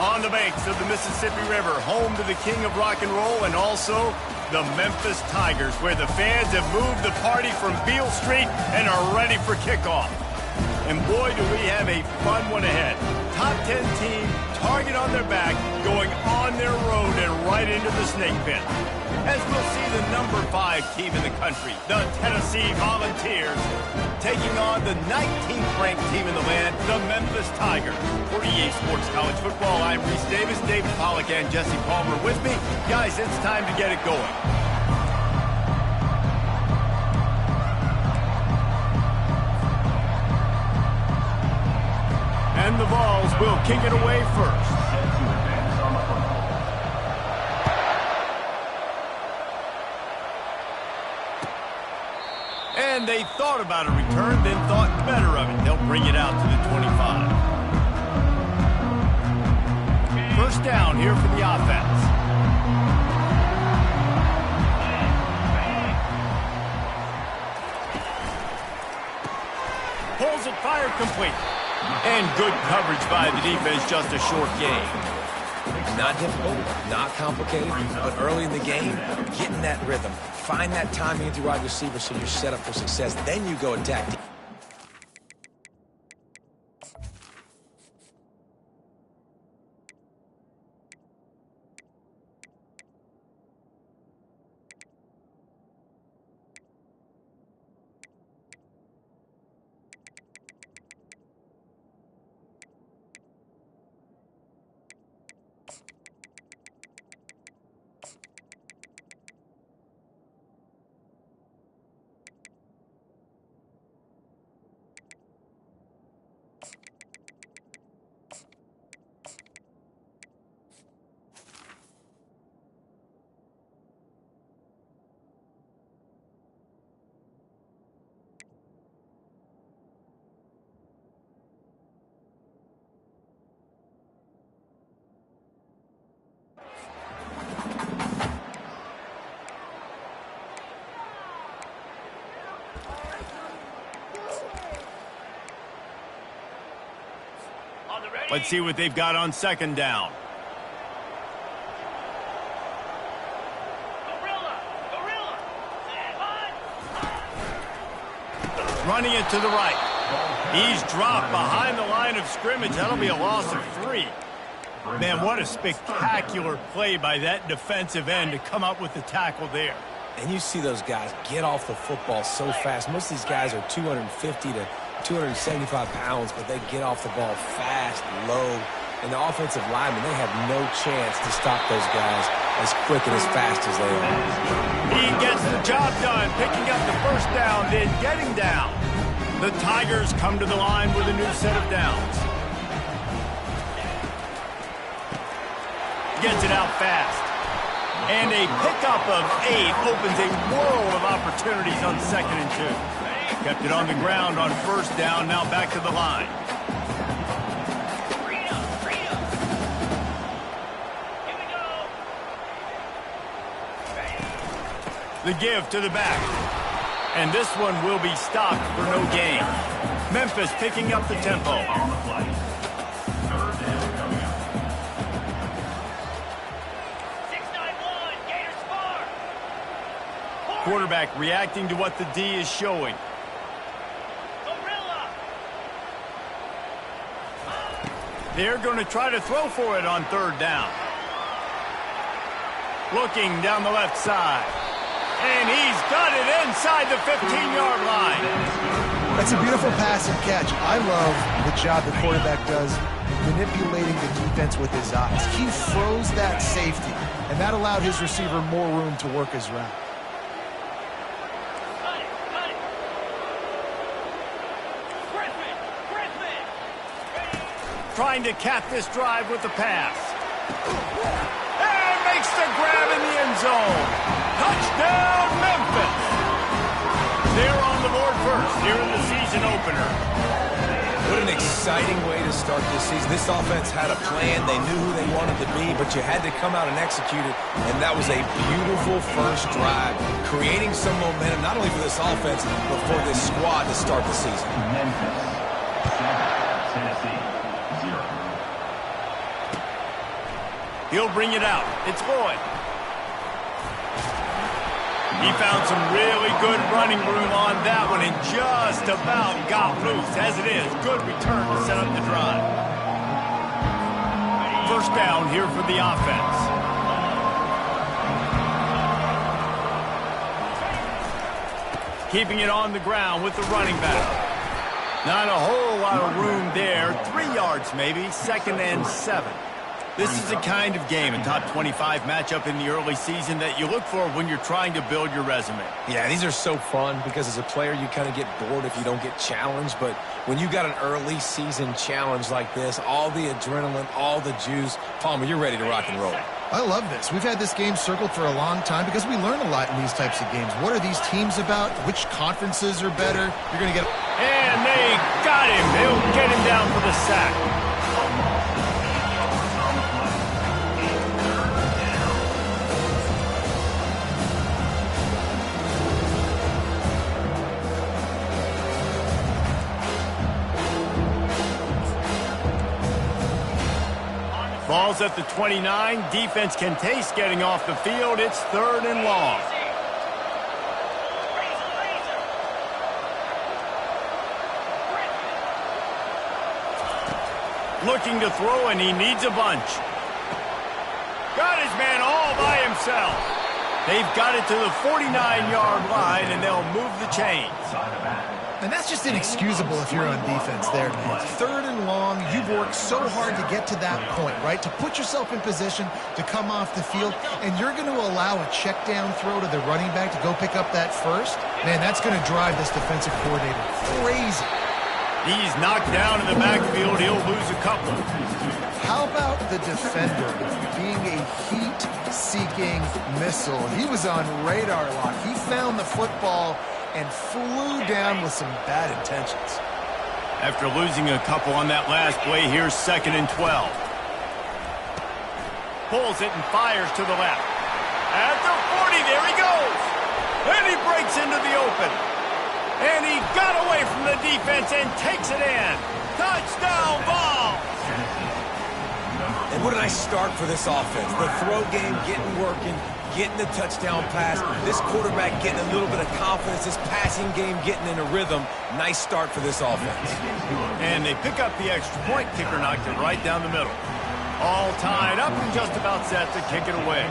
On the banks of the Mississippi River, home to the king of rock and roll and also the Memphis Tigers, where the fans have moved the party from Beale Street and are ready for kickoff. And boy, do we have a fun one ahead. Top 10 team, target on their back, going on their road and right into the snake pit. As we'll see the number 5 team in the country, the Tennessee Volunteers, taking on the 19th ranked team in the land, the Memphis Tigers. For EA Sports College Football, I'm Reese Davis, David Pollack, and Jesse Palmer with me. Guys, it's time to get it going. And the Vols will kick it away first. And they thought about a return, then thought better of it. They'll bring it out to the 25. First down here for the offense. Pulls it, fired, complete. And good coverage by the defense, just a short game. Not difficult, not complicated, but early in the game, get in that rhythm. Find that timing with your wide receiver so you're set up for success. Then you go attack. Let's see what they've got on second down. Running it to the right. He's dropped behind the line of scrimmage. That'll be a loss of 3. Man, what a spectacular play by that defensive end to come up with the tackle there. And you see those guys get off the football so fast. Most of these guys are 250 to 275 pounds, but they get off the ball fast, low. And the offensive linemen, they have no chance to stop those guys as quick and as fast as they are. He gets the job done, picking up the first down, then getting down. The Tigers come to the line with a new set of downs. Gets it out fast. And a pickup of 8 opens a world of opportunities on 2nd and 2. Kept it on the ground on first down, now back to the line. The give to the back. And this one will be stopped for no gain. Memphis picking up the tempo. Quarterback reacting to what the D is showing. They're going to try to throw for it on 3rd down. Looking down the left side. And he's got it inside the 15-yard line. That's a beautiful pass and catch. I love the job the quarterback does manipulating the defense with his eyes. He froze that safety, and that allowed his receiver more room to work his route. Trying to cap this drive with the pass. And makes the grab in the end zone. Touchdown, Memphis. They're on the board first here in the season opener. What an exciting way to start this season. This offense had a plan. They knew who they wanted to be, but you had to come out and execute it. And that was a beautiful first drive, creating some momentum, not only for this offense, but for this squad to start the season. Memphis, 7, Tennessee, 0. He'll bring it out. It's Lloyd. He found some really good running room on that one and just about got loose. As it is, good return to set up the drive. First down here for the offense. Keeping it on the ground with the running back. Not a whole lot of room there. 3 yards maybe, 2nd and 7. This is the kind of game, a top 25 matchup in the early season, that you look for when you're trying to build your resume. Yeah, these are so fun because as a player, you kind of get bored if you don't get challenged. But when you got an early season challenge like this, all the adrenaline, all the juice, Palmer, you're ready to rock and roll. I love this. We've had this game circled for a long time because we learn a lot in these types of games. What are these teams about? Which conferences are better? You're going to get... And they got him. They'll get him down for the sack. Ball's at the 29. Defense can taste getting off the field. It's 3rd and long. Looking to throw, and he needs a bunch. Got his man all by himself. They've got it to the 49-yard line, and they'll move the chains. And that's just inexcusable if you're on defense there, man. 3rd and long, you've worked so hard to get to that point, right? To put yourself in position to come off the field, and you're going to allow a check down throw to the running back to go pick up that first? Man, that's going to drive this defensive coordinator crazy. He's knocked down in the backfield. He'll lose a couple. How about the defender being a heat-seeking missile? He was on radar lock. He found the football and flew down with some bad intentions. After losing a couple on that last play, here's 2nd and 12. Pulls it and fires to the left. At the 40, there he goes. And he breaks into the open. And he got away from the defense and takes it in. Touchdown ball. And what a nice start for this offense. The throw game getting working, getting the touchdown pass. This quarterback getting a little bit of confidence. This passing game getting in a rhythm. Nice start for this offense. And they pick up the extra point. Kicker knocked it right down the middle. All tied up and just about set to kick it away.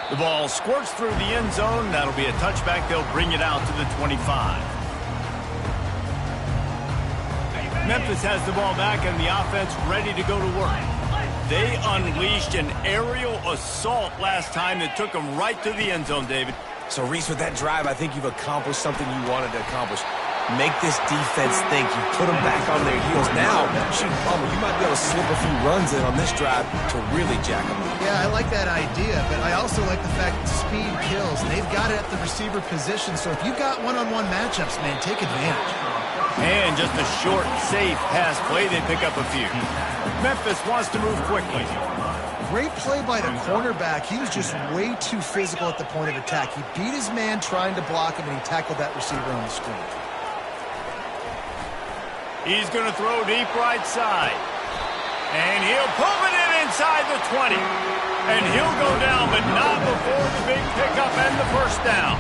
The ball squirts through the end zone. That'll be a touchback. They'll bring it out to the 25. Memphis has the ball back and the offense ready to go to work. They unleashed an aerial assault last time that took them right to the end zone, David. So, Reese, with that drive, I think you've accomplished something you wanted to accomplish. Make this defense think. You put them back on their heels. Now, shoot, Palmer, you might be able to slip a few runs in on this drive to really jack them up. Yeah, I like that idea, but I also like the fact that speed kills. They've got it at the receiver position, so if you've got one-on-one matchups, man, take advantage. And just a short, safe pass play, they pick up a few. Memphis wants to move quickly. Great play by the cornerback. He was just way too physical at the point of attack. He beat his man trying to block him, and he tackled that receiver on the screen. He's going to throw deep right side. And he'll pull it in inside the 20. And he'll go down, but not before the big pickup and the first down.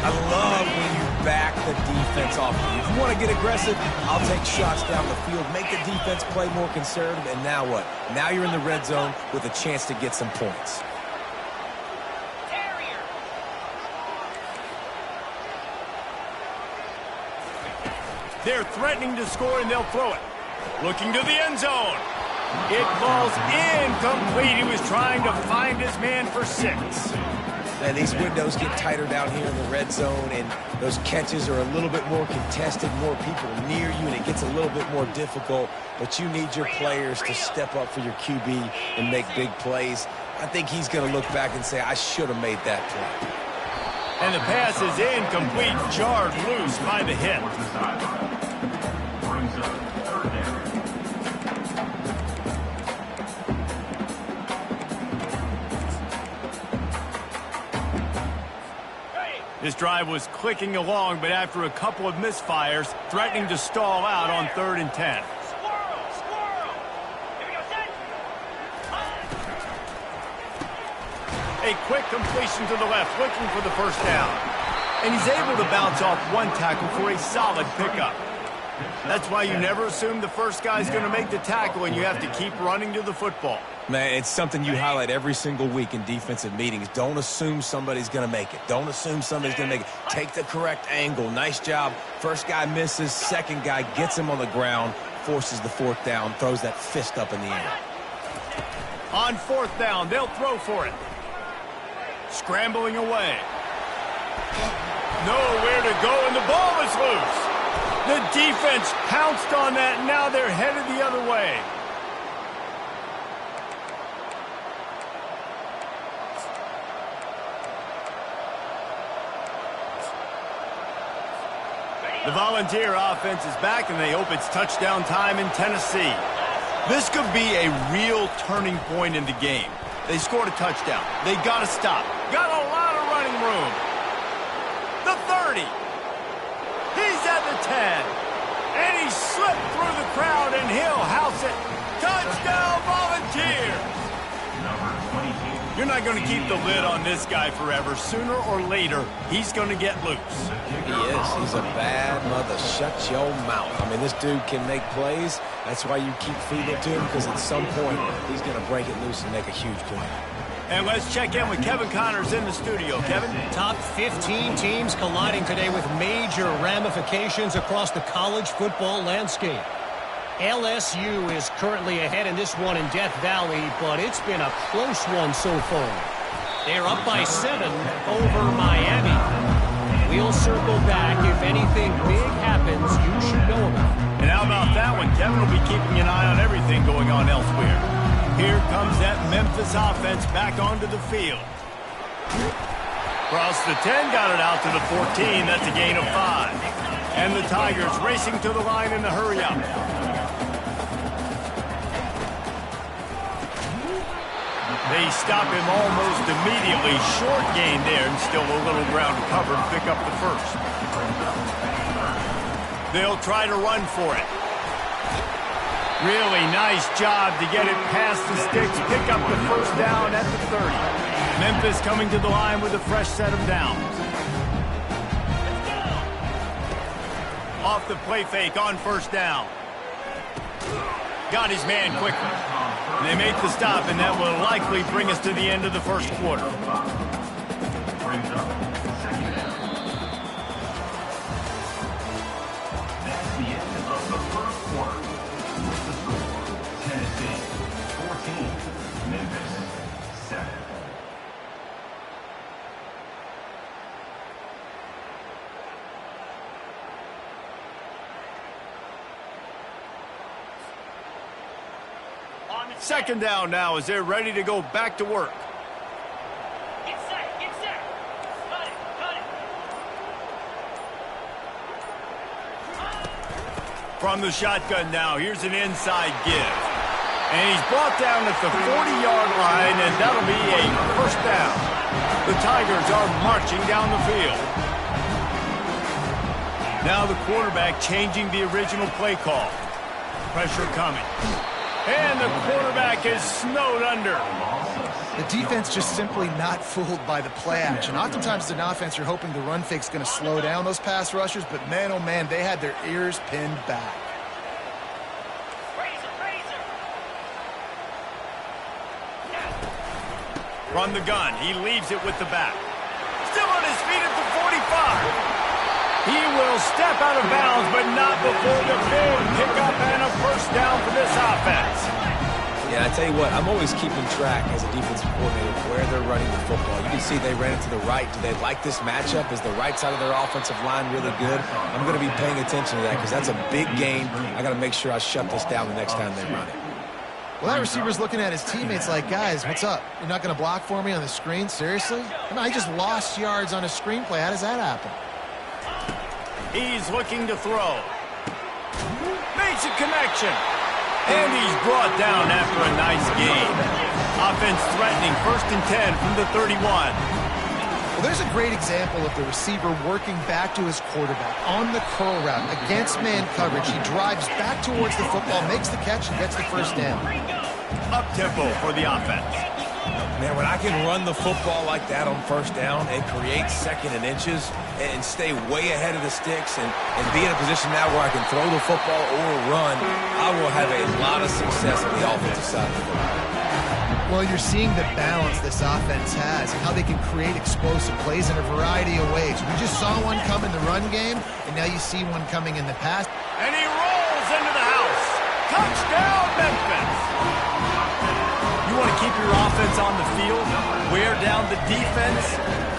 I love when you back the defense off. If you want to get aggressive, I'll take shots down the field, make the defense play more conservative, and now what? Now you're in the red zone with a chance to get some points. They're threatening to score, and they'll throw it. Looking to the end zone. It falls incomplete. He was trying to find his man for 6. And these windows get tighter down here in the red zone, and those catches are a little bit more contested, more people near you, and it gets a little bit more difficult. But you need your players to step up for your QB and make big plays. I think he's going to look back and say, I should have made that play. And the pass is incomplete, jarred loose by the hit. This drive was clicking along, but after a couple of misfires, threatening to stall out on 3rd and 10. A quick completion to the left, looking for the first down. And he's able to bounce off one tackle for a solid pickup. That's why you never assume the first guy's going to make the tackle, and you have to keep running to the football. Man, it's something you highlight every single week in defensive meetings. Don't assume somebody's going to make it. Don't assume somebody's going to make it. Take the correct angle. Nice job. First guy misses. Second guy gets him on the ground, forces the 4th down, throws that fist up in the air. On 4th down, they'll throw for it. Scrambling away. Nowhere to go, and the ball is loose. The defense pounced on that, and now they're headed the other way. The Volunteer offense is back, and they hope it's touchdown time in Tennessee. This could be a real turning point in the game. They scored a touchdown. They got to stop. Got a lot of running room. The 30. He's at the 10. And he slipped through the crowd, and he'll house it. Touchdown, Volunteers! You're not going to keep the lid on this guy forever. Sooner or later, he's going to get loose. He is. He's a bad mother. Shut your mouth. I mean, this dude can make plays. That's why you keep feeding it to him, because at some point, he's going to break it loose and make a huge play. And let's check in with Kevin Connors in the studio. Kevin? Top 15 teams colliding today with major ramifications across the college football landscape. LSU is currently ahead in this one in Death Valley, but it's been a close one so far. They're up by 7 over Miami. We'll circle back. If anything big happens, you should know about it. And how about that one? Kevin will be keeping an eye on everything going on elsewhere. Here comes that Memphis offense back onto the field. Cross the 10, got it out to the 14. That's a gain of 5. And the Tigers racing to the line in the hurry-up. They stop him almost immediately. Short gain there, and still a little ground to cover and pick up the first. They'll try to run for it. Really nice job to get it past the sticks, pick up the first down at the 30. Memphis coming to the line with a fresh set of downs. Off the play fake on first down. Got his man quickly. They make the stop, and that will likely bring us to the end of the first quarter. Second down now as they're ready to go back to work. Get set, get set. Cut it, cut it. From the shotgun now, here's an inside give. And he's brought down at the 40-yard line, and that'll be a first down. The Tigers are marching down the field. Now the quarterback changing the original play call. Pressure coming. And the quarterback is snowed under. The defense just simply not fooled by the play action. Oftentimes as an offense, you're hoping the run fake's going to slow down those pass rushers, but man, oh man, they had their ears pinned back. From the gun, he leaves it with the back. Still on his feet at the 45. He will step out of bounds, but not before the big pickup and a first down for this offense. Yeah, I tell you what, I'm always keeping track as a defensive coordinator where they're running the football. You can see they ran it to the right. Do they like this matchup? Is the right side of their offensive line really good? I'm going to be paying attention to that because that's a big gain. I got to make sure I shut this down the next time they run it. Well, that receiver's looking at his teammates like, guys, what's up? You're not going to block for me on the screen? Seriously? I mean, I just lost yards on a screenplay. How does that happen? He's looking to throw. Makes a connection. And he's brought down after a nice gain. Offense threatening 1st and 10 from the 31. Well, there's a great example of the receiver working back to his quarterback on the curl route against man coverage. He drives back towards the football, makes the catch, and gets the first down. Up-tempo for the offense. Man, when I can run the football like that on first down and create second and inches and stay way ahead of the sticks and be in a position now where I can throw the football or run, I will have a lot of success on the offensive side of the ball. Well, you're seeing the balance this offense has and how they can create explosive plays in a variety of ways. We just saw one come in the run game, and now you see one coming in the pass. And he rolls into the house. Touchdown, Memphis. You want to keep your offense on the field, wear down the defense,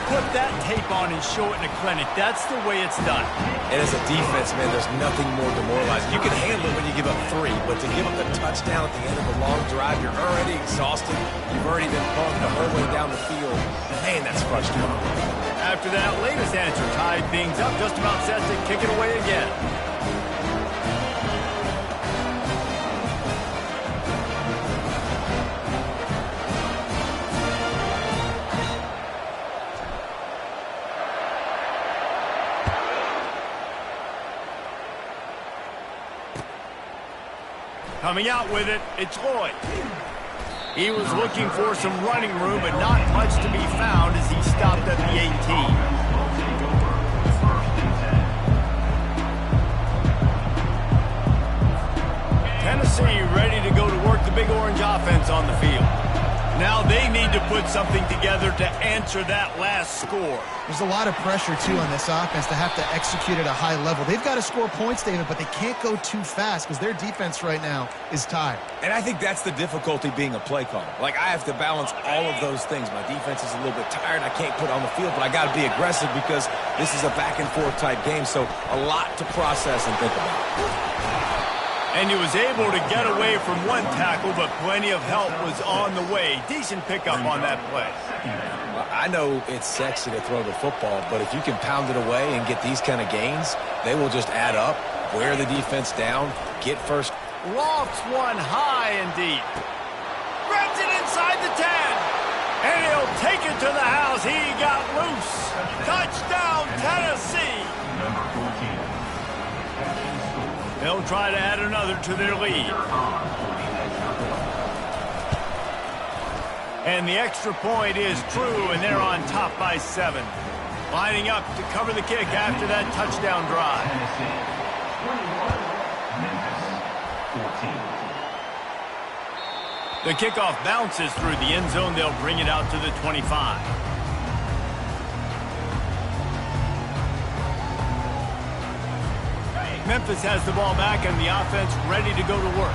put that tape on and show it in a clinic. That's the way it's done. And as a defense, man, there's nothing more demoralizing. You can handle it when you give up 3, but to give up the touchdown at the end of a long drive, you're already exhausted. You've already been pumped the whole way down the field. Man, that's frustrating. After that latest answer tied things up, just about set to kick it away again. Coming out with it, it's Lloyd. He was looking for some running room, but not much to be found as he stopped at the 18. Tennessee ready to go to work the Big Orange offense on the field. Now they need to put something together to answer that last score. There's a lot of pressure, too, on this offense to have to execute at a high level. They've got to score points, David, but they can't go too fast because their defense right now is tired. And I think that's the difficulty being a play caller. Like, I have to balance all of those things. My defense is a little bit tired. I can't put on the field, but I got to be aggressive because this is a back-and-forth type game, so a lot to process and think about. And he was able to get away from one tackle, but plenty of help was on the way. Decent pickup on that play. I know it's sexy to throw the football, but if you can pound it away and get these kind of gains, they will just add up, wear the defense down, get first. Lofts one high and deep. Grabs it inside the 10. And he'll take it to the house. He got loose. Touchdown, Tennessee. They'll try to add another to their lead. And the extra point is true, and they're on top by 7. Lining up to cover the kick after that touchdown drive. The kickoff bounces through the end zone. They'll bring it out to the 25. Memphis has the ball back and the offense ready to go to work.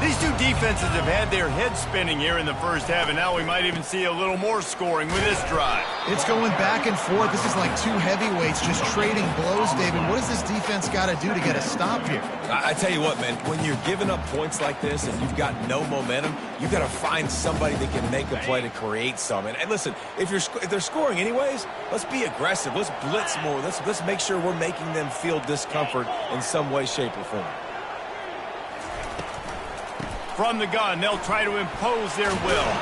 These two defenses have had their heads spinning here in the first half, and now we might even see a little more scoring with this drive. It's going back and forth. This is like two heavyweights just trading blows, David. What does this defense got to do to get a stop here? I tell you what, man, when you're giving up points like this and you've got no momentum, you've got to find somebody that can make a play to create some. And listen, if they're scoring anyways, let's be aggressive. Let's blitz more. Let's make sure we're making them feel discomfort in some way, shape, or form. From the gun, they'll try to impose their will.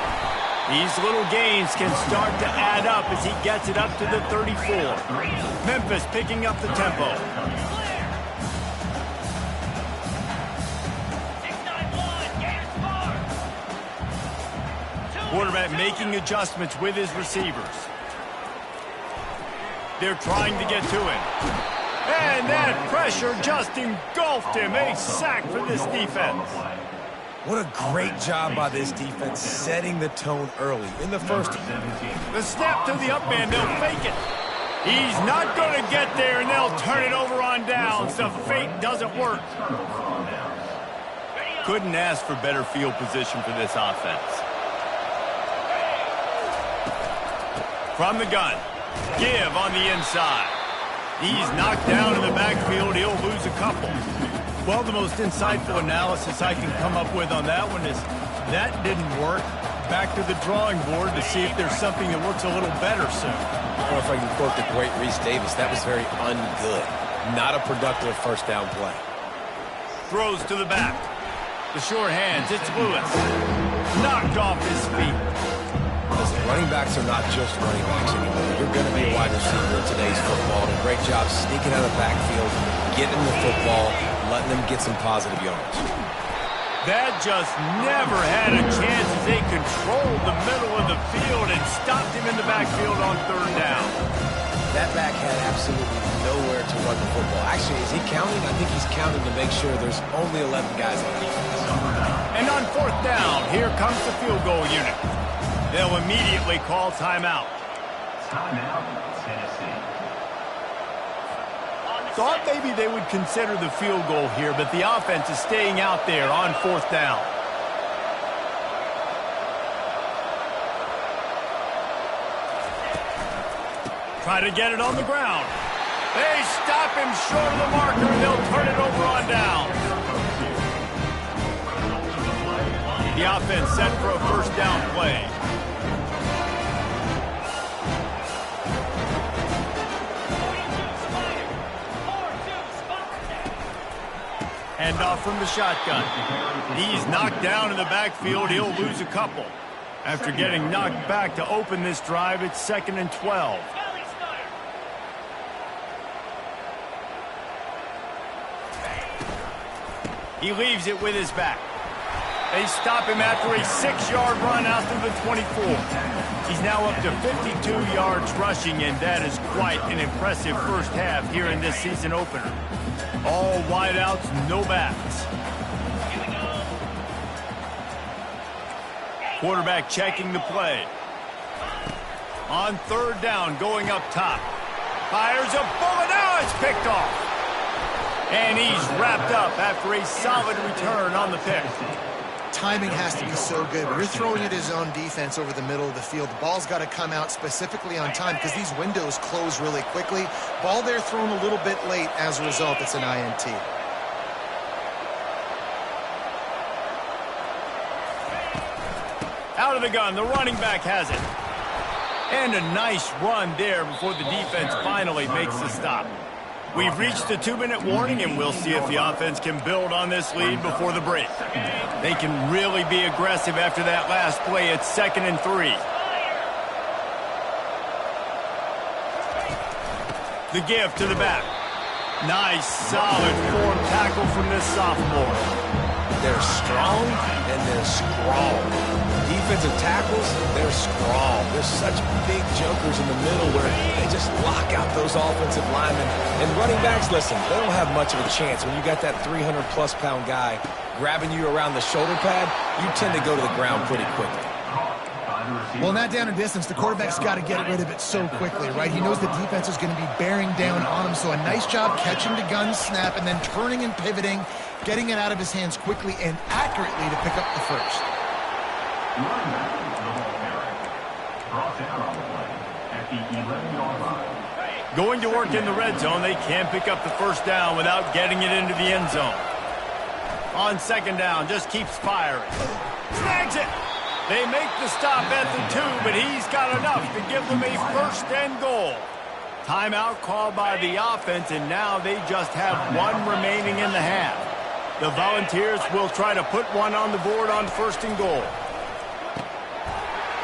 These little gains can start to add up as he gets it up to the 34. Memphis picking up the tempo. Quarterback making adjustments with his receivers. They're trying to get to him. And that pressure just engulfed him. A sack for this defense. What a great job by this defense setting the tone early in the first. The snap to the up man, they'll fake it. He's not going to get there, and they'll turn it over on downs. The fake doesn't work. Couldn't ask for better field position for this offense. From the gun, give on the inside. He's knocked down in the backfield. He'll lose a couple. Well, the most insightful analysis I can come up with on that one is that didn't work. Back to the drawing board to see if there's something that works a little better soon. I don't know if I can quote the great Reese Davis. That was very ungood. Not a productive first down play. Throws to the back. The short hands, it's Lewis. Knocked off his feet. Listen, Running backs are not just running backs anymore. You're going to be a wide receiver in today's football. And a great job sneaking out of the backfield, getting the football, letting them get some positive yards. That just never had a chance as they controlled the middle of the field and stopped him in the backfield on third down. That back had absolutely nowhere to run the football. Actually, is he counting? I think he's counting to make sure there's only 11 guys on defense. And on fourth down, here comes the field goal unit. They'll immediately call timeout. Timeout, Tennessee. Thought maybe they would consider the field goal here, but the offense is staying out there on fourth down. Try to get it on the ground. They stop him short of the marker, and they'll turn it over on down. The offense set for a first down play. Hand off from the shotgun. He's knocked down in the backfield. He'll lose a couple. After getting knocked back to open this drive, it's 2nd and 12. He leaves it with his back. They stop him after a 6-yard run out to the 24. He's now up to 52 yards rushing, and that is quite an impressive first half here in this season opener. All wideouts, no backs. Quarterback checking the play. On third down, going up top. Fires a bullet. Now it's picked off. And he's wrapped up after a solid return on the pick. Timing has to be so good. When you're throwing it his own defense over the middle of the field, the ball's got to come out specifically on time because these windows close really quickly. Ball there thrown a little bit late. As a result, it's an INT. Out of the gun, the running back has it. And a nice run there before the defense finally makes the stop. We've reached the 2-minute warning, and we'll see if the offense can build on this lead before the break. They can really be aggressive after that last play. It's 2nd and 3. The give to the back. Nice, solid form tackle from this sophomore. They're strong and they're strong. Defensive tackles, they're strong. There's such big jokers in the middle where they just lock out those offensive linemen. And running backs, listen, they don't have much of a chance. When you got that 300-plus pound guy grabbing you around the shoulder pad, you tend to go to the ground pretty quickly. Well, in that down and distance, the quarterback's got to get rid of it so quickly, right? He knows the defense is going to be bearing down on him, so a nice job catching the gun snap and then turning and pivoting, getting it out of his hands quickly and accurately to pick up the first. Going to work in the red zone, they can't pick up the first down without getting it into the end zone. On second down, just keeps firing. Snags it! They make the stop at the 2, but he's got enough to give them a first and goal. Timeout called by the offense, and now they just have one remaining in the half. The Volunteers will try to put one on the board on first and goal.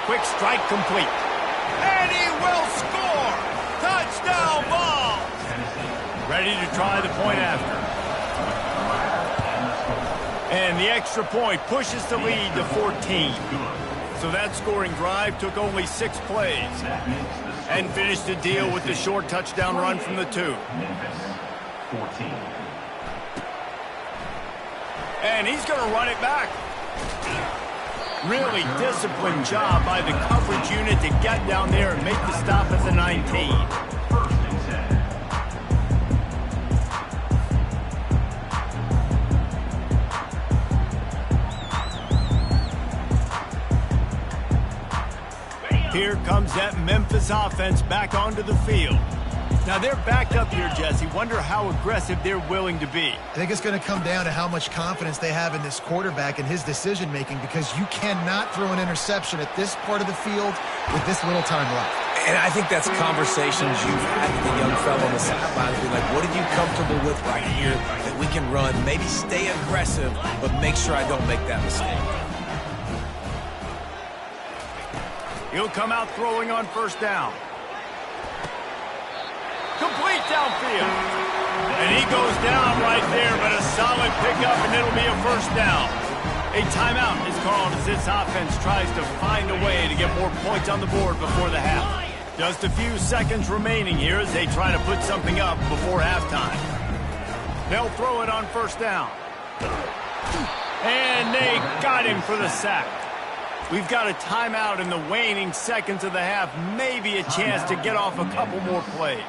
Quick strike complete. And he will score! Touchdown ball! Ready to try the point after. And the extra point pushes the lead to 14. So that scoring drive took only 6 plays and finished the deal with the short touchdown run from the 2. And he's going to run it back. Really disciplined job by the coverage unit to get down there and make the stop at the 19. Here comes that Memphis offense back onto the field. Now they're backed up here, Jesse. Wonder how aggressive they're willing to be. I think it's going to come down to how much confidence they have in this quarterback and his decision-making, because you cannot throw an interception at this part of the field with this little time left. And I think that's conversations you've had with the young fellow on the sidelines. Be like, what are you comfortable with right here that we can run? Maybe stay aggressive, but make sure I don't make that mistake. He'll come out throwing on first down. Complete downfield. And he goes down right there, but a solid pickup, and it'll be a first down. A timeout is called as this offense tries to find a way to get more points on the board before the half. Just a few seconds remaining here as they try to put something up before halftime. They'll throw it on first down. And they got him for the sack. We've got a timeout in the waning seconds of the half. Maybe a chance to get off a couple more plays.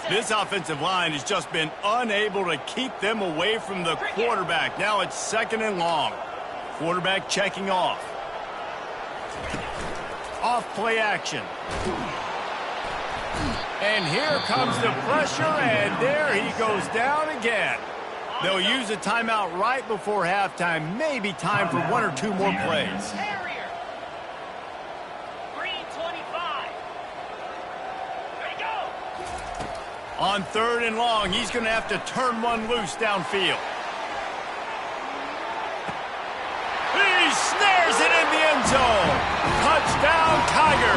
This offensive line has just been unable to keep them away from the quarterback. Now it's 2nd and long. Quarterback checking off. Off play action. And here comes the pressure, and there he goes down again. They'll use a timeout right before halftime. Maybe time for 1 or 2 more plays. Green 25. Ready, go. On 3rd and long, he's going to have to turn one loose downfield. He snares it in the end zone. Touchdown, Tiger.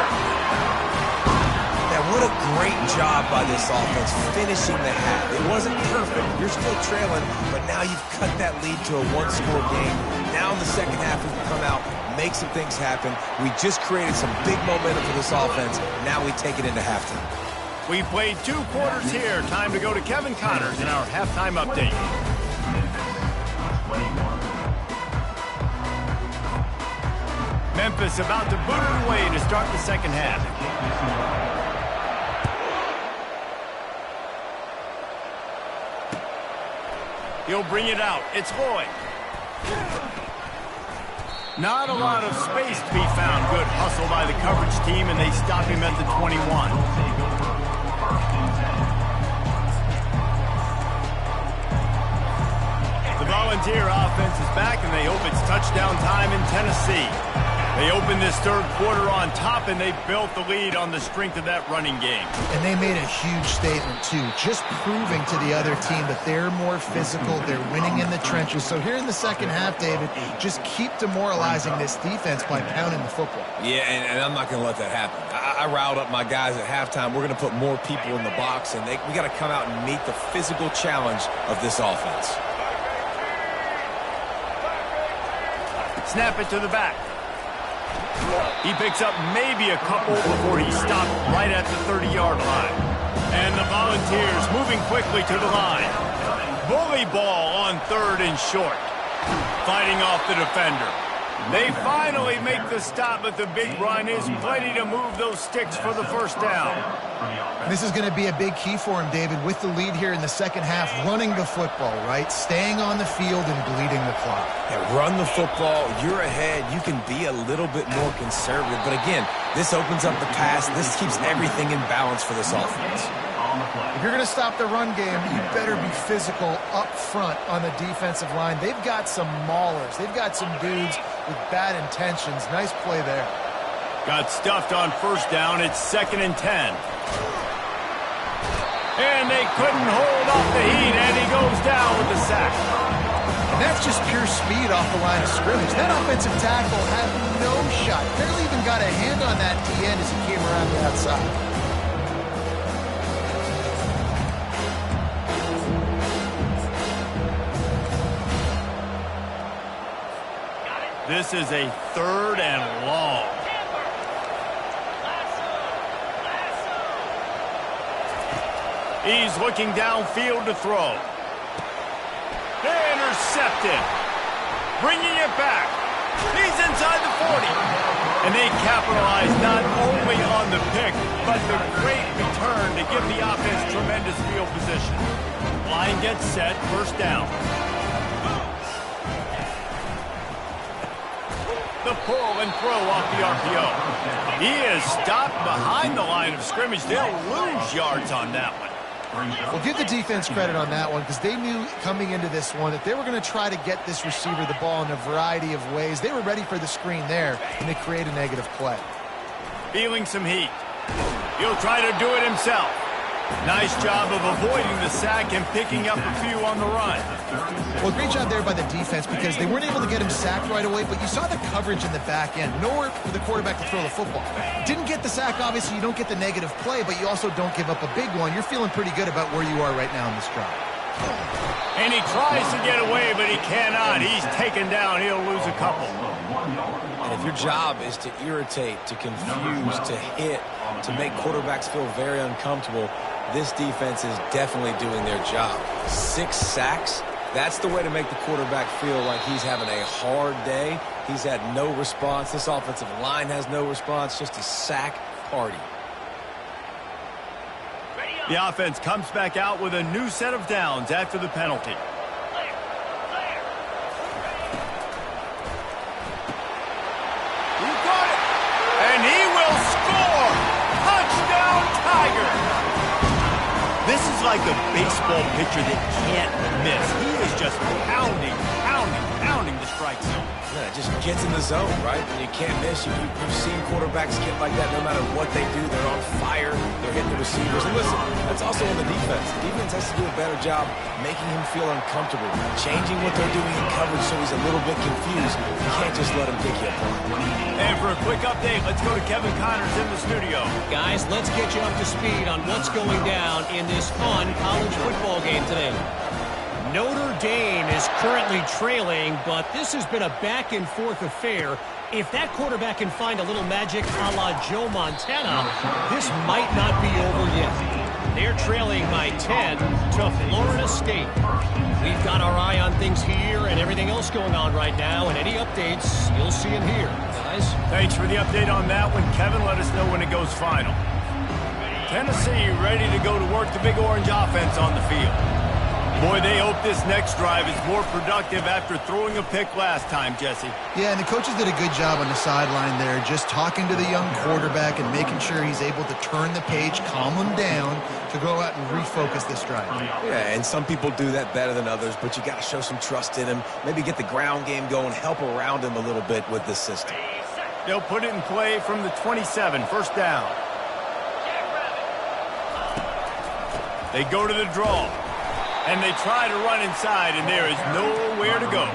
Yeah, what a great job by this offense finishing the half. It wasn't perfect. You're still trailing, but now you've cut that lead to a 1-score game. Now in the second half, we can come out, make some things happen. We just created some big momentum for this offense. Now we take it into halftime. We played 2 quarters here. Time to go to Kevin Connors in our halftime update. Memphis about to boot it away to start the second half. He'll bring it out. It's Lloyd. Not a lot of space to be found. Good hustle by the coverage team, and they stop him at the 21. The Volunteer offense is back, and they hope it's touchdown time in Tennessee. They opened this 3rd quarter on top, and they built the lead on the strength of that running game. And they made a huge statement, too, just proving to the other team that they're more physical, they're winning in the trenches. So here in the second half, David, just keep demoralizing this defense by pounding the football. Yeah, and I'm not going to let that happen. I riled up my guys at halftime. We're going to put more people in the box, and we got to come out and meet the physical challenge of this offense. Snap it to the back. He picks up maybe a couple before he stopped right at the 30-yard line. And the Volunteers moving quickly to the line. Bully ball on 3rd and short. Fighting off the defender. They finally make the stop, but the big run is plenty to move those sticks for the first down. This is going to be a big key for him, David, with the lead here in the second half, running the football, right? Staying on the field and bleeding the clock. Yeah, run the football. You're ahead. You can be a little bit more conservative. But again, this opens up the pass. This keeps everything in balance for this offense. If you're going to stop the run game, you better be physical up front on the defensive line. They've got some maulers. They've got some dudes with bad intentions. Nice play there. Got stuffed on first down. It's 2nd and 10. And they couldn't hold off the heat, and he goes down with the sack. And that's just pure speed off the line of scrimmage. That offensive tackle had no shot. Barely even got a hand on that D-end as he came around the outside. This is a 3rd and long. He's looking downfield to throw. Intercepted. Bringing it back. He's inside the 40. And they capitalize not only on the pick, but the great return to give the offense tremendous field position. Line gets set, first down. The pull and throw off the RPO. He is stopped behind the line of scrimmage. They'll lose yards on that one. Well, give the defense credit on that one because they knew coming into this one that they were going to try to get this receiver the ball in a variety of ways. They were ready for the screen there, and they create a negative play. Feeling some heat. He'll try to do it himself. Nice job of avoiding the sack and picking up a few on the run. Well, great job there by the defense because they weren't able to get him sacked right away, but you saw the coverage in the back end. Nowhere for the quarterback to throw the football. Didn't get the sack, obviously. You don't get the negative play, but you also don't give up a big one. You're feeling pretty good about where you are right now in this drive. And he tries to get away, but he cannot. He's taken down. He'll lose a couple. And if your job is to irritate, to confuse, to hit, to make quarterbacks feel very uncomfortable, this defense is definitely doing their job. 6 sacks, that's the way to make the quarterback feel like he's having a hard day. He's had no response. This offensive line has no response, just a sack party. The offense comes back out with a new set of downs after the penalty. He got it, and he will score! Touchdown, Tiger! This is like a baseball pitcher that can't miss. He is just pounding the strike zone. Yeah, it just gets in the zone, right? And you can't miss. You've seen quarterbacks get like that no matter what they do. They're on fire. They're hitting the receivers. And listen, that's also on the defense. The defense has to do a better job making him feel uncomfortable, changing what they're doing in coverage so he's a little bit confused. You can't just let him pick you apart. And for a quick update, let's go to Kevin Connors in the studio. Guys, let's get you up to speed on what's going down in this fun college football game today. Notre Dame is currently trailing, but this has been a back-and-forth affair. If that quarterback can find a little magic a la Joe Montana, this might not be over yet. They're trailing by 10 to Florida State. We've got our eye on things here and everything else going on right now, and any updates you'll see in here. Guys? Thanks for the update on that one, Kevin. Let us know when it goes final. Tennessee ready to go to work the Big Orange offense on the field. Boy, they hope this next drive is more productive after throwing a pick last time, Jesse. Yeah, and the coaches did a good job on the sideline there, just talking to the young quarterback and making sure he's able to turn the page, calm him down to go out and refocus this drive. Yeah, and some people do that better than others, but you got to show some trust in him. Maybe get the ground game going, help around him a little bit with this system. They'll put it in play from the 27, first down. They go to the draw. And they try to run inside, and there is nowhere to go.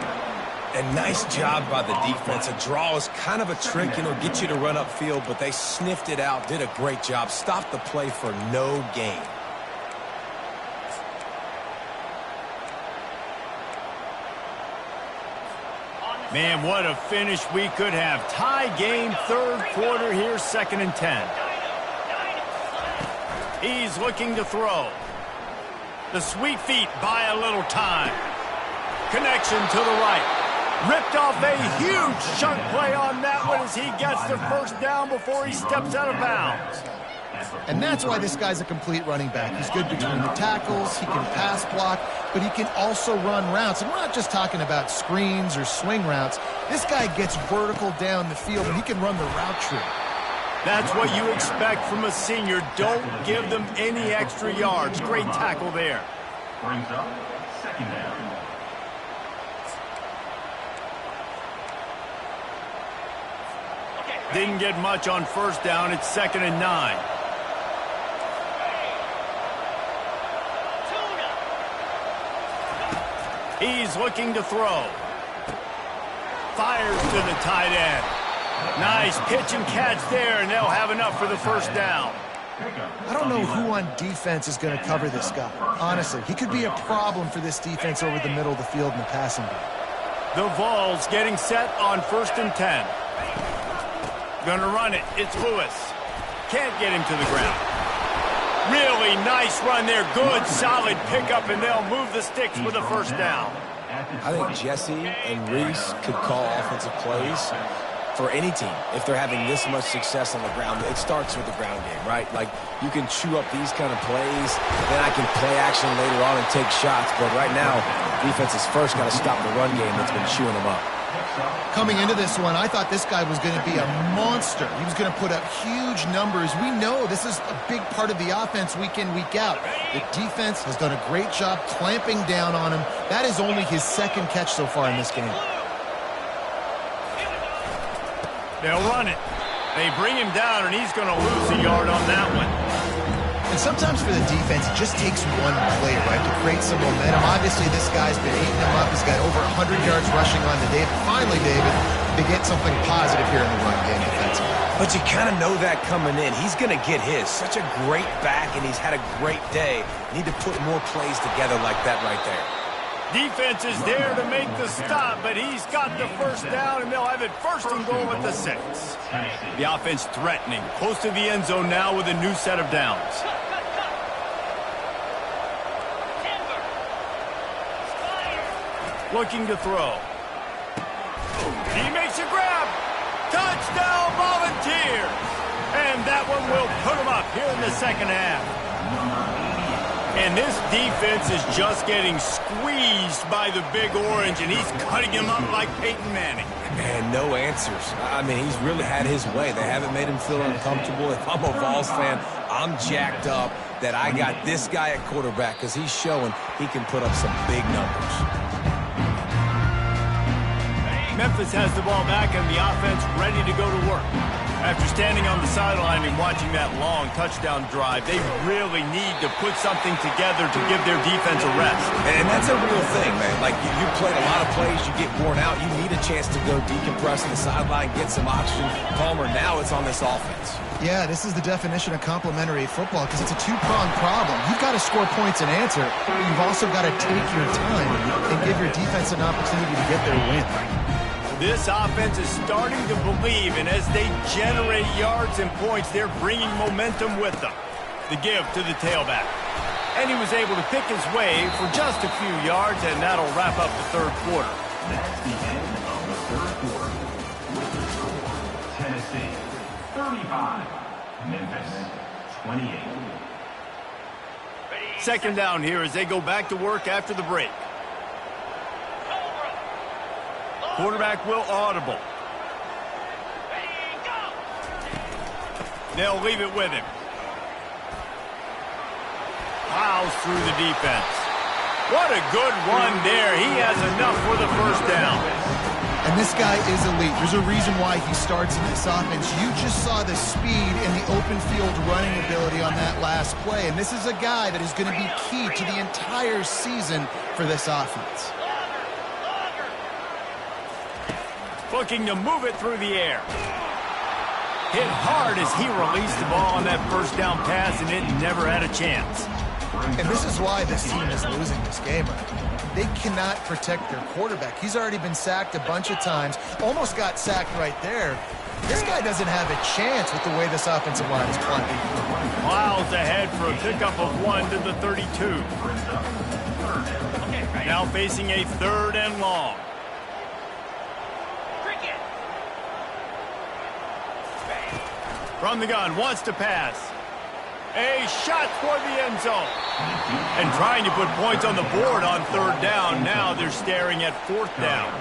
And nice job by the defense. A draw is kind of a trick, get you to run upfield, but they sniffed it out, did a great job, stopped the play for no gain. Man, what a finish we could have. Tie game, third quarter here, 2nd and 10. He's looking to throw. The sweet feet buy a little time. Connection to the right. Ripped off a huge chunk play on that one as he gets the first down before he steps out of bounds. And that's why this guy's a complete running back. He's good between the tackles, he can pass block, but he can also run routes. And we're not just talking about screens or swing routes. This guy gets vertical down the field, and he can run the route tree. That's what you expect from a senior. Don't give them any extra yards. Great tackle there. Brings up 2nd down. Didn't get much on first down. It's 2nd and 9. He's looking to throw. Fires to the tight end. Nice pitch and catch there, and they'll have enough for the first down. I don't know who on defense is going to cover this guy. Honestly, he could be a problem for this defense over the middle of the field in the passing game. The Vols getting set on 1st and 10. Gonna run it. It's Lewis. Can't get him to the ground. Really nice run there. Good, solid pickup, and they'll move the sticks with a first down. I think Jesse and Reese could call offensive plays for any team if they're having this much success on the ground. It starts with the ground game, right? Like, you can chew up these kind of plays, then I can play action later on and take shots. But right now, defense is first got to stop the run game that's been chewing them up. Coming into this one, I thought this guy was going to be a monster. He was going to put up huge numbers. We know this is a big part of the offense week in, week out. The defense has done a great job clamping down on him. That is only his 2nd catch so far in this game. They'll run it. They bring him down, and he's going to lose a yard on that one. And And sometimes for the defense, it just takes one play, right, to create some momentum. Obviously, this guy's been eating them up. He's got over 100 yards rushing on the day. But finally, David, they get something positive here in the run game defensively. But you kind of know that coming in. He's going to get his. Such a great back, and he's had a great day. Need to put more plays together like that right there. Defense is there to make the stop, but he's got the first down, and they'll have it first and goal at the 6. The offense threatening, close to the end zone now with a new set of downs. Looking to throw. He makes a grab. Touchdown, Volunteers! And that one will put him up here in the second half. And this defense is just getting squeezed by the Big Orange, and he's cutting him up like Peyton Manning. Man, no answers. I mean, he's really had his way. They haven't made him feel uncomfortable. If I'm a Vols fan, I'm jacked up that I got this guy at quarterback because he's showing he can put up some big numbers. Memphis has the ball back and the offense ready to go to work. After standing on the sideline and watching that long touchdown drive, they really need to put something together to give their defense a rest. And that's a real thing, man. Like, you played a lot of plays, you get worn out, you need a chance to go decompress on the sideline, get some oxygen. Palmer, now it's on this offense. Yeah, this is the definition of complementary football because it's a two-pronged problem. You've got to score points and answer, but you've also got to take your time and give your defense an opportunity to get their win. This offense is starting to believe, and as they generate yards and points, they're bringing momentum with them. The give to the tailback. And he was able to pick his way for just a few yards, and that'll wrap up the third quarter. That's the end of the third quarter. With the score, Tennessee 35, Memphis 28. Second down here as they go back to work after the break. Quarterback will audible. They'll leave it with him. Plows through the defense. What a good run there. He has enough for the first down. And this guy is elite. There's a reason why he starts in this offense. You just saw the speed and the open field running ability on that last play. And this is a guy that is going to be key to the entire season for this offense. Looking to move it through the air. Hit hard as he released the ball on that first down pass, and it never had a chance. And this is why this team is losing this game. They cannot protect their quarterback. He's already been sacked a bunch of times, almost got sacked right there. This guy doesn't have a chance with the way this offensive line is playing. Miles ahead for a pickup of 1 to the 32. Now facing a third and long. From the gun, wants to pass. A shot for the end zone. And trying to put points on the board on third down. Now they're staring at fourth down.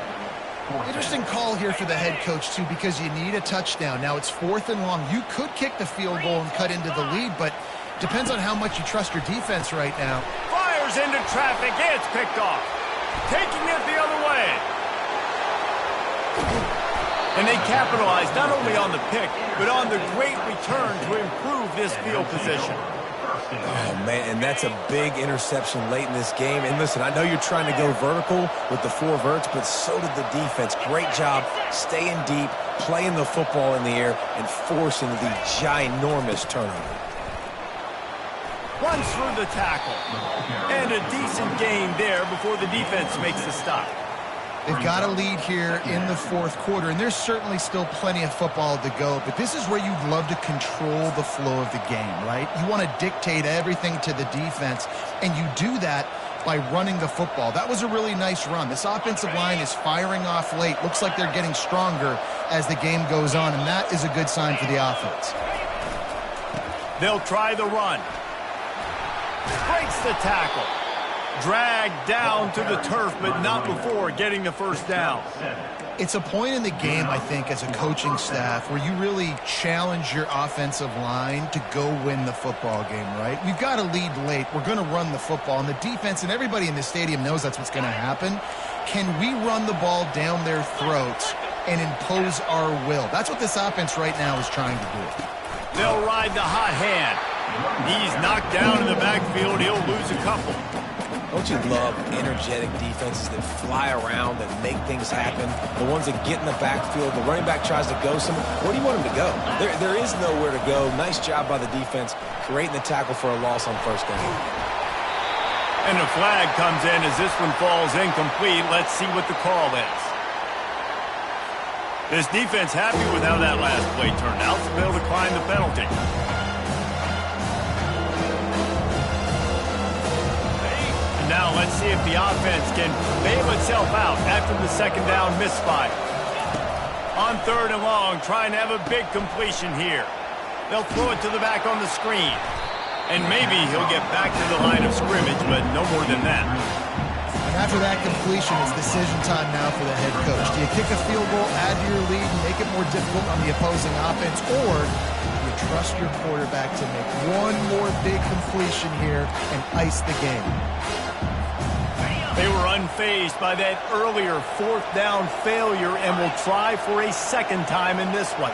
Interesting call here for the head coach, too, because you need a touchdown. Now it's fourth and long. You could kick the field goal and cut into the lead, but depends on how much you trust your defense right now. Fires into traffic. It's picked off. Taking it the other way. And they capitalized not only on the pick, but on the great return to improve this field position. Oh, man, and that's a big interception late in this game. And listen, I know you're trying to go vertical with the 4 verts, but so did the defense. Great job staying deep, playing the football in the air, and forcing the ginormous turnover. Runs through the tackle. And a decent gain there before the defense makes the stop. They've got a lead here in the fourth quarter, and there's certainly still plenty of football to go, but this is where you'd love to control the flow of the game, right? You want to dictate everything to the defense, and you do that by running the football. That was a really nice run. This offensive line is firing off late. Looks like they're getting stronger as the game goes on, and that is a good sign for the offense. They'll try the run. Breaks the tackle. Dragged down to the turf, but not before getting the first down. It's a point in the game, I think, as a coaching staff where you really challenge your offensive line to go win the football game, right? We've got a lead late. We're going to run the football, and the defense and everybody in the stadium knows that's what's going to happen. Can we run the ball down their throats and impose our will? That's what this offense right now is trying to do. They'll ride the hot hand. He's knocked down in the backfield. He'll lose a couple. Don't you love energetic defenses that fly around and make things happen? The ones that get in the backfield, the running back tries to go somewhere. Where do you want him to go? There is nowhere to go. Nice job by the defense creating the tackle for a loss on first down. And the flag comes in as this one falls incomplete. Let's see what the call is. This defense happy with how that last play turned out, so they'll decline the penalty. Now let's see if the offense can bail itself out after the second down misfire. On third and long, trying to have a big completion here. They'll throw it to the back on the screen. And maybe he'll get back to the line of scrimmage, but no more than that. And after that completion, it's decision time now for the head coach. Do you kick a field goal, add to your lead, and make it more difficult on the opposing offense, or do you trust your quarterback to make one more big completion here and ice the game? They were unfazed by that earlier fourth down failure and will try for a second time in this one.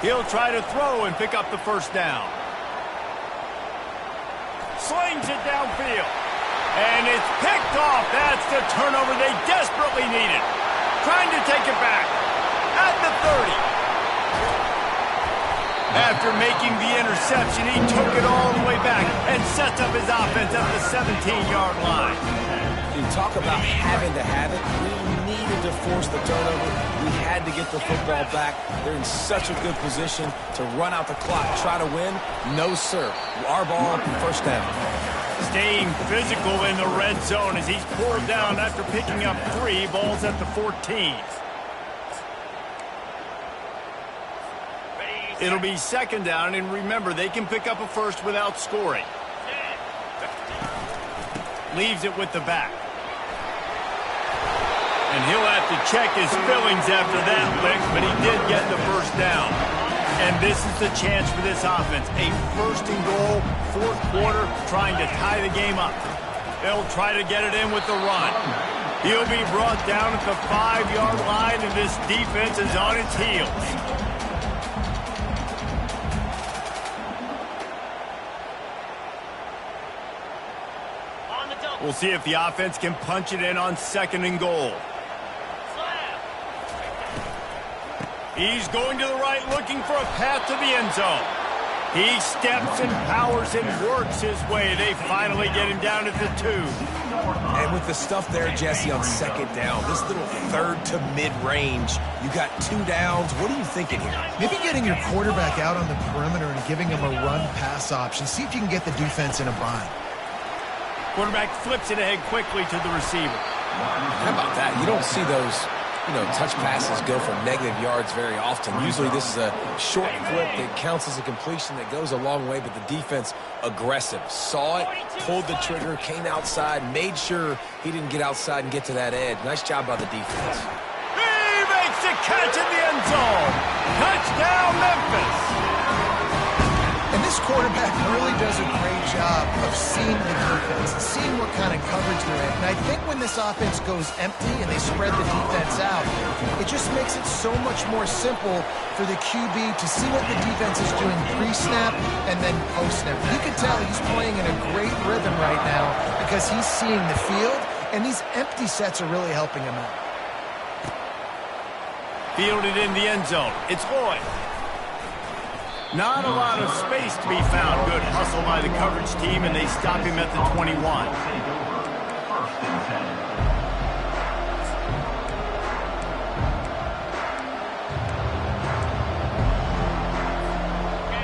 He'll try to throw and pick up the first down. Slings it downfield. And it's picked off. That's the turnover they desperately needed. Trying to take it back at the 30. After making the interception, he took it all the way back and sets up his offense at the 17-yard line. You talk about having to have it. We needed to force the turnover. We had to get the football back. They're in such a good position to run out the clock, try to win. No, sir. Our ball, first down. Staying physical in the red zone as he's pulled down after picking up 3 balls at the 14. It'll be second down, and remember, they can pick up a first without scoring. Leaves it with the back. And he'll have to check his fillings after that lick, but he did get the first down. And this is the chance for this offense. A first and goal, fourth quarter, trying to tie the game up. They'll try to get it in with the run. He'll be brought down at the 5-yard line, and this defense is on its heels. We'll see if the offense can punch it in on second and goal. He's going to the right, looking for a path to the end zone. He steps and powers and works his way. They finally get him down at the 2. And with the stuff there, Jesse, on second down, this little third to mid-range, you got 2 downs. What are you thinking here? Maybe getting your quarterback out on the perimeter and giving him a run-pass option. See if you can get the defense in a bind. Quarterback flips it ahead quickly to the receiver. How about that? You don't see those, touch passes go for negative yards very often. Usually this is a short flip that counts as a completion that goes a long way, but the defense aggressive. Saw it, pulled the trigger, came outside, made sure he didn't get outside and get to that edge. Nice job by the defense. He makes the catch in the end zone. Touchdown, Memphis. And this quarterback really does a great job of seeing the defense, seeing what kind of coverage they're in. And I think when this offense goes empty and they spread the defense out, it just makes it so much more simple for the QB to see what the defense is doing pre-snap and then post-snap. You can tell he's playing in a great rhythm right now because he's seeing the field, and these empty sets are really helping him out. Fielded in the end zone. It's Lloyd. Not a lot of space to be found. Good hustle by the coverage team, and they stop him at the 21.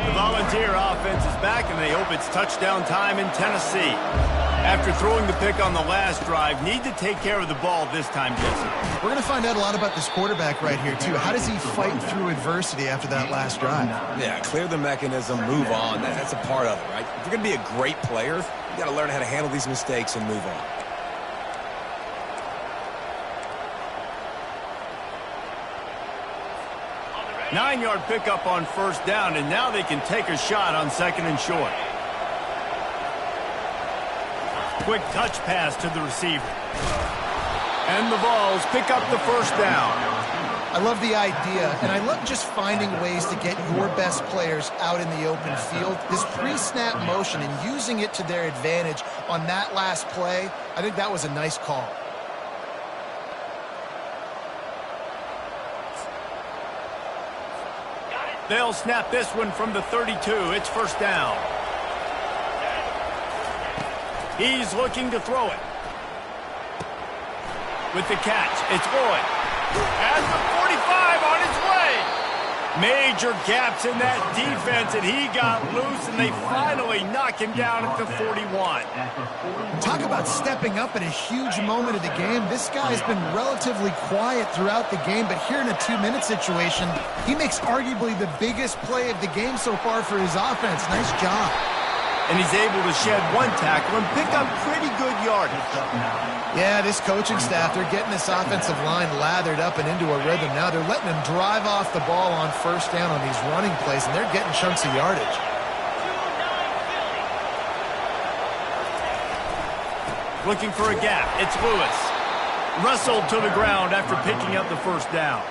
The Volunteer offense is back, and they hope it's touchdown time in Tennessee. After throwing the pick on the last drive, need to take care of the ball this time, Jesse. We're going to find out a lot about this quarterback right here, too. How does he fight through adversity after that last drive? Yeah, clear the mechanism, move on. That's a part of it, right? If you're going to be a great player, you got to learn how to handle these mistakes and move on. Nine-yard pickup on first down, and now they can take a shot on second and short. Quick touch pass to the receiver. And the Vols pick up the first down. I love the idea, and I love just finding ways to get your best players out in the open field. This pre-snap motion and using it to their advantage on that last play, I think that was a nice call. They'll snap this one from the 32. It's first down. He's looking to throw it. With the catch, it's Lloyd. At the 45 on his way. Major gaps in that defense, and he got loose, and they finally knock him down at the 41. Talk about stepping up in a huge moment of the game. This guy's been relatively quiet throughout the game, but here in a 2-minute situation, he makes arguably the biggest play of the game so far for his offense. Nice job. And he's able to shed one tackle and pick up pretty good yardage. Yeah, this coaching staff, they're getting this offensive line lathered up and into a rhythm now. They're letting them drive off the ball on first down on these running plays, and they're getting chunks of yardage. Looking for a gap. It's Lewis. Wrestled to the ground after picking up the first down.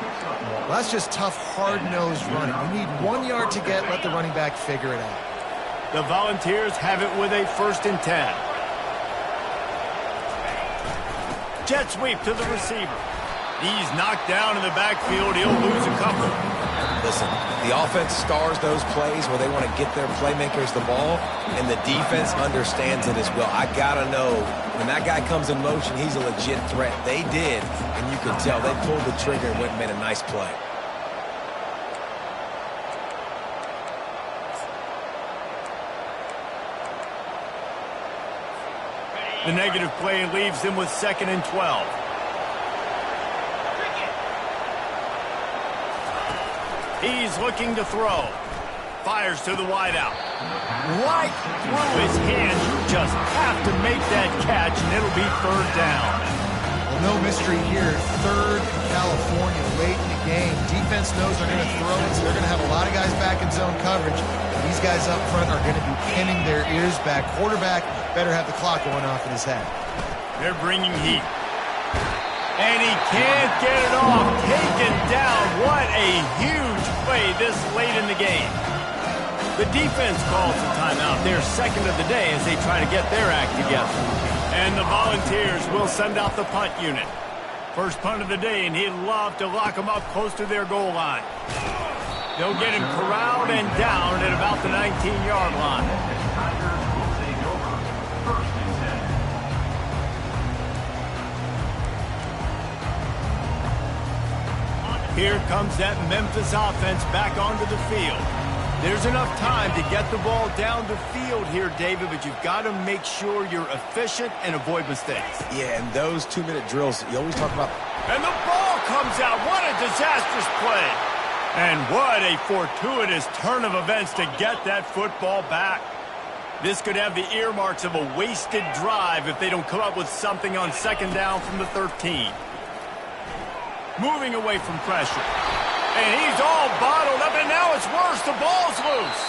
Well, that's just tough, hard-nosed running. You need 1 yard to get, let the running back figure it out. The Volunteers have it with a 1st and 10. Jet sweep to the receiver. He's knocked down in the backfield. He'll lose a couple. Listen, the offense stars those plays where they want to get their playmakers the ball, and the defense understands it as well. I got to know, when that guy comes in motion, he's a legit threat. They did, and you can tell they pulled the trigger and went and made a nice play. The negative play leaves them with 2nd and 12. He's looking to throw. Fires to the wideout. Right through his hands. You just have to make that catch, and it'll be 3rd down. Well, no mystery here. 3rd in California, late in the game. Defense knows they're going to throw it, so they're going to have a lot of guys back in zone coverage. These guys up front are going to be pinning their ears back. Quarterback better have the clock going off in his head. They're bringing heat. And he can't get it off. Taken down. What a huge play this late in the game. The defense calls the timeout. They're 2nd of the day as they try to get their act together. And the Volunteers will send out the punt unit. First punt of the day, and he'd love to lock them up close to their goal line. They'll get him corralled and down at about the 19-yard line. Here comes that Memphis offense back onto the field. There's enough time to get the ball down the field here, David, but you've got to make sure you're efficient and avoid mistakes. Yeah, and those 2-minute drills, you always talk about. And the ball comes out. What a disastrous play. And what a fortuitous turn of events to get that football back. This could have the earmarks of a wasted drive if they don't come up with something on 2nd down from the 13. Moving away from pressure. And he's all bottled up, and now it's worse. The ball's loose.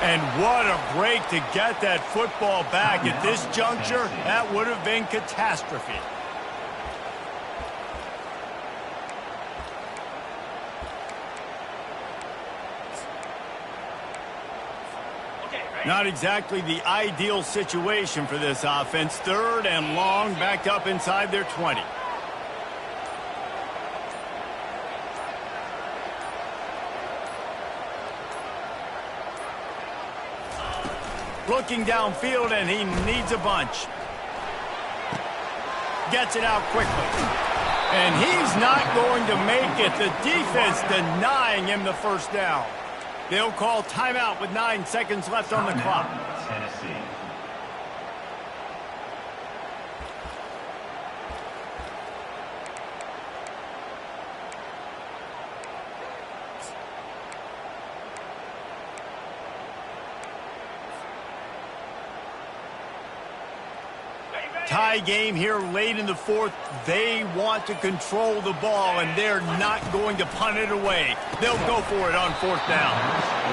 And what a break to get that football back. At this juncture, that would have been catastrophe. Not exactly the ideal situation for this offense. 3rd and long, backed up inside their 20. Looking downfield, and he needs a bunch. Gets it out quickly. And he's not going to make it. The defense denying him the first down. They'll call timeout with 9 seconds left on the clock. Tennessee. Tie game here late in the 4th. They want to control the ball, and they're not going to punt it away. They'll go for it on 4th down.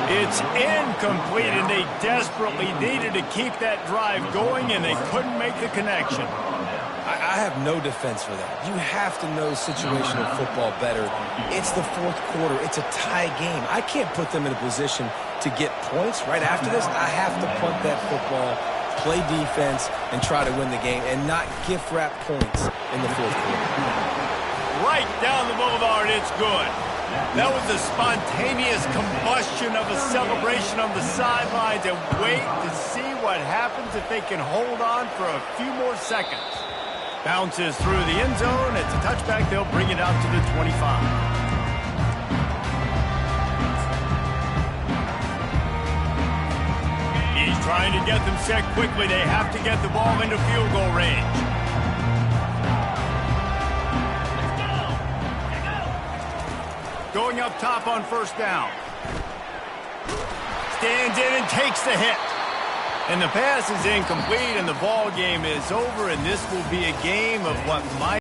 It's incomplete, and they desperately needed to keep that drive going, and they couldn't make the connection. I I have no defense for that. You have to know situational football better. It's the fourth quarter. It's a tie game. I can't put them in a position to get points right after this. I have to punt that football, play defense, and try to win the game and not gift wrap points in the fourth quarter. Right down the boulevard, it's good. That was a spontaneous combustion of a celebration on the sidelines, and wait to see what happens if they can hold on for a few more seconds. Bounces through the end zone. It's a touchback. They'll bring it out to the 25. He's trying to get them set quickly. They have to get the ball into field goal range. Going up top on first down. Stands in and takes the hit. And the pass is incomplete, and the ball game is over, and this will be a game of what might